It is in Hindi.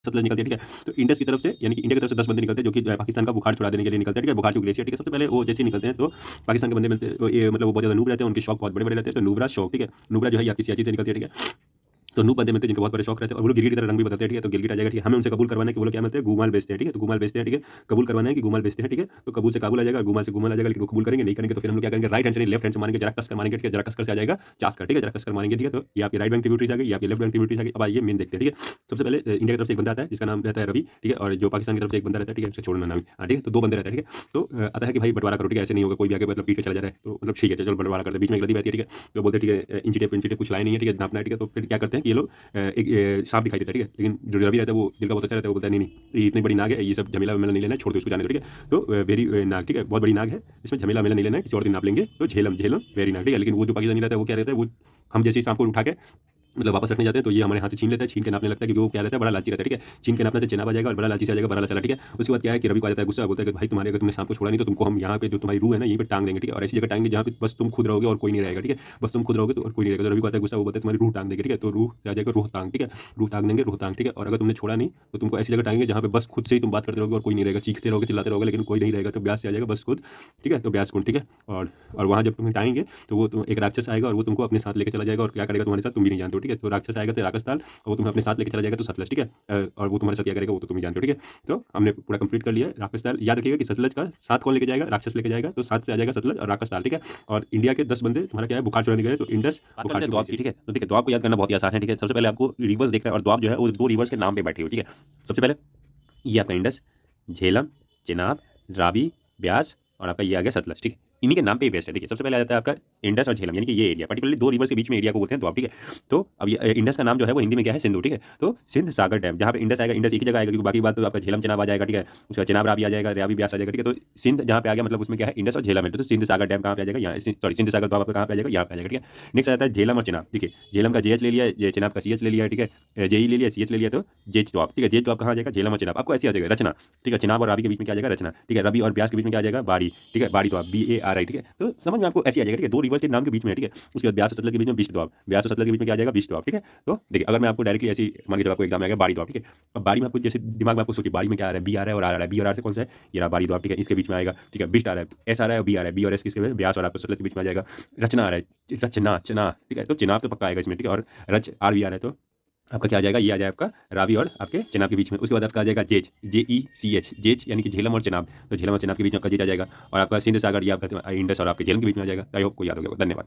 सतलज निकलती है, ठीक है। तो इंडस की तरफ से यानी कि इंडिया की तरफ से 10 बंदे निकलते हैं जो कि पाकिस्तान का बुखार छुड़ा देने के लिए निकलते हैं, ठीक है। बुखार जो ग्लेशियर, ठीक है। सबसे पहले वो जैसे ही निकलते हैं तो पाकिस्तान के बंदे मिलते हैं, ये मतलब वो बहुत ज़्यादा नूब रहते हैं, उनके शौक बहुत बड़े-बड़े रहते हैं। तो नुब्रा शौक, ठीक है। नुब्रा जो है ये आपकी सियाची से निकलती है, ठीक है। तो नूब बंदे मिलते हैं जिनके बहुत बड़े शौक रहते हैं और वो लोग गिरगिट की तरह रंग भी बदलते हैं, ठीक है। तो गिरगिट आ जाएगा, ठीक है। हमें उनसे कबूल करवाना है कि वो लोग क्या मिलते हैं, गुमाल बेचते हैं, ठीक है। तो गुमाल बेचते हैं, ठीक है। कबूल करवाना है कि गुमाल बेचते हैं, ठीक है। तो कबूल से काबुल आ जाएगा, गुमाल से गुमाल आ जाएगा, लेकिन वो कबूल करेंगे नहीं करेंगे तो फिर हम लोग क्या करेंगे, राइट हैंड से नहीं लेफ्ट हैंड से मारेंगे, जरा कसकर मारेंगे, ठीक है। जरा कसकर से आ जाएगा चास का, ठीक है। जरा कसकर मारेंगे, ठीक है। तो ये आपकी राइट बैंक ट्रिब्यूटरीज आ गई, ये आपकी लेफ्ट बैंक ट्रिब्यूटरीज आ गई। अब आइए मेन देखते हैं, ठीक है। सबसे पहले इंडिया की तरफ से एक बंदा आता है जिसका नाम रहता है रवि, ठीक है। और जो पाकिस्तान की तरफ से एक बंदा रहता है, ठीक है, उसे छोड़ना नाम, ठीक है। तो 2 बंदे रहते हैं, ठीक है। तो आता है कि भाई बंटवारा करो, ठीक है। ऐसे नहीं होगा कोई भी आके मतलब पीट के चला जा रहा है, तो मतलब ठीक है चलो बंटवारा करते हैं। बीच में एक नदी बहती है, ठीक है। तो बोलते हैं ठीक है इंची टेप कुछ लाए नहीं है, ठीक है, नापना है, ठीक है। तो फिर क्या करते हैं कि ये लोग एक सांप दिखाई देता है, ठीक है। लेकिन जो रवि रहता है वो दिल का बहुत अच्छा रहता है, वो बोलता है नहीं नहीं ये इतनी बड़ी नाग है, ये सब झमेला वमेला नहीं लेना है, छोड़ दो इसको जाने दो, ठीक है। तो वेरी नाग, ठीक है, बहुत बड़ी नाग है, इसमें झमेला वमेला नहीं लेना है, किसी और दिन नाप लेंगे। तो झेलम झेलम वेरी नाग, ठीक है। लेकिन वो जो पाकिस्तानी रहता है वो क्या रहता है, वो हम जैसे ही सांप को उठा के मतलब वापस रखने जाते हैं तो ये हमारे हाथ से छीन लेता है, छीन के नापने लगता है, क्योंकि वो क्या रहता है बड़ा लालची रहता है, ठीक है। छीन के नापने से चेनाब आ जाएगा और बड़ा लालची से आ जाएगा, बड़ा लाचा, ठीक है। उसके बाद क्या है कि रवि को आ जाता है गुस्सा, बोलता है कि भाई तुम्हारे अगर तुमने सांप को छोड़ा नहीं तो तुमको हम यहाँ पे जो तुम्हारी रूह है ना यहीं पे टांग देंगे, ठीक है। और ऐसी जगह टांगेंगे जहाँ पे बस तुम खुद रहोगे और कोई नहीं रहेगा, ठीक है। बस तुम खुद रहोगे तो और कोई नहीं रहेगा। तो रवि को आता है गुस्सा, वो बोलता है तुम्हारी रूह टांग देंगे, ठीक है। तो रूह से आ जाएगा रूह टांग, ठीक है। रूह टांग देंगे, रूह टांग, ठीक है। और अगर तुमने छोड़ा नहीं तो तुमको ऐसी जगह टांगेंगे जहाँ पे बस खुद से ही तुम बात करते रहोगे और कोई नहीं रहेगा, चीखते रहोगे चिल्लाते रहोगे लेकिन कोई नहीं रहेगा। तो ब्यास से आ जाएगा बस खुद, ठीक है। तो ब्यास कुंड, ठीक है। और वहाँ जब तुम टांगेंगे तो वो एक राक्षस आएगा और वो तुमको अपने साथ लेके चला जाएगा और क्या करेगा तुम्हारे साथ तुम भी नहीं जानते हो, ठीक है। तो राक्षस आएगा तो राक्षस और वो तुम्हें अपने साथ लेके चला जाएगा तो सतलज, ठीक है। और वो तुम्हारे साथ क्या करेगा वो तो तुम ही जानते हो, ठीक है। तो हमने पूरा कंप्लीट कर लिया है राक्षस ताल। याद रखिएगा कि सतलज का साथ कौन लेके जाएगा, राक्षस लेके जाएगा, तो साथ से आ जाएगा सतलज और राक्षस ताल, ठीक है। और इंडिया के 10 बंदे तुम्हारा क्या है बुखार चुराने गए तो इंडस बुखार करते हैं द्वाब की, ठीक है। तो देखिए द्वाब को याद करना बहुत ही आसान है, ठीक है। सबसे पहले आपको रिवर्स देखना है और द्वाब जो है वो 2 रिवर्स के नाम पे बैठी हुई, ठीक है। सबसे पहले ये आपका इंडस, झेलम, चेनाब, रावी, ब्यास और आपका ये आ गया सतलज, ठीक है। इन्हीं के नाम पे ही बेस्ट है। देखिए सबसे पहले आ जाता है आपका इंडस और झेलम, यानी कि ये एरिया पर्टिकुलरली 2 रिवर्स के बीच में एरिया को बोलते हैं द्वाब, ठीक है। तो अब ये इंडस का नाम जो है वो हिंदी में क्या है, सिंधु, ठीक है। तो सिंध सागर डैम जहाँ पे इंडस आएगा, इंडस एक ही जगह आएगा क्योंकि बाकी बात तो आपका झेलम चेनाब आ जाएगा, ठीक है। उसका चेनाब रावी आ जाएगा, रावी ब्यास आ जाएगा, ठीक है। तो सिंध जहाँ पे आ गया मतलब उसमें क्या है इंडस और झेलम है, तो सिंध सागर डैम कहाँ पे आ जाएगा, यहाँ सॉरी सिंध सागर द्वाब कहाँ पे आ जाएगा, यहाँ पे आ जाएगा, ठीक है। नेक्स्ट आता है झेलम और चेनाब, ठीक है। झेलम का जेएच ले लिया, चेनाब का सीएच ले लिया, ठीक है। जेई ले लिया, सीएच ले लिया, तो जेच द्वाब, ठीक है। जेच द्वाब कहाँ आ जाएगा, झेलम और चेनाब। आपको ऐसे आ जाएगा रचना, ठीक है। चेनाब और रावी के बीच में क्या आ जाएगा रचना, ठीक है। रवि और ब्यास के बीच में क्या आ जाएगा बाड़ी, ठीक है। बाड़ी द्वाब BARI, ठीक है। तो समझ में आपको ऐसे आ जाएगा, ठीक है। 2 रिवर्स के नाम के बीच में है, ठीक है। उसके बाद ब्यास और सतलज के बीच में बिष्ट द्वाब, ब्यास और सतलज के बीच में क्या आ जाएगा बिष्ट द्वाब, ठीक है। तो देखिए अगर मैं आपको डायरेक्टली ऐसी मान के चलो आपको एग्जाम में आ गया बाड़ी द्वाब, ठीक है। अब बाड़ी में आपको जैसे दिमाग में आपको सोचिए बाड़ी में क्या आ रहा है, बी आ रहा है और आर आ रहा है, बी और आर से कौन सा है ये रहा बाड़ी द्वाब, ठीक है। इसके बीच में आएगा, ठीक है। बिष्ट आ रहा है, एस आ रहा है और बी आ रहा है, बी और एस किसके में ब्यास और आपको सतलज के बीच में आ जाएगा। रचना आ रहा है, रचना चना, ठीक है। तो चेनाब तो पक्का आएगा इसमें, ठीक है। और रच आर भी आ रहा है तो आपका क्या आ जाएगा, ये आ जाएगा आपका रावी और आपके चेनाब के बीच में। उसके बाद आपका आ जाएगा जेच, JECH, जेच यानी कि झेलम और चेनाब, तो झेलम और चेनाब के बीच में आपका जेच आ जाएगा। और आपका सिंध सागर ये आपका इंडस और आपके झेलम के बीच में आ जाएगा। आई होप को याद हो गया, धन्यवाद।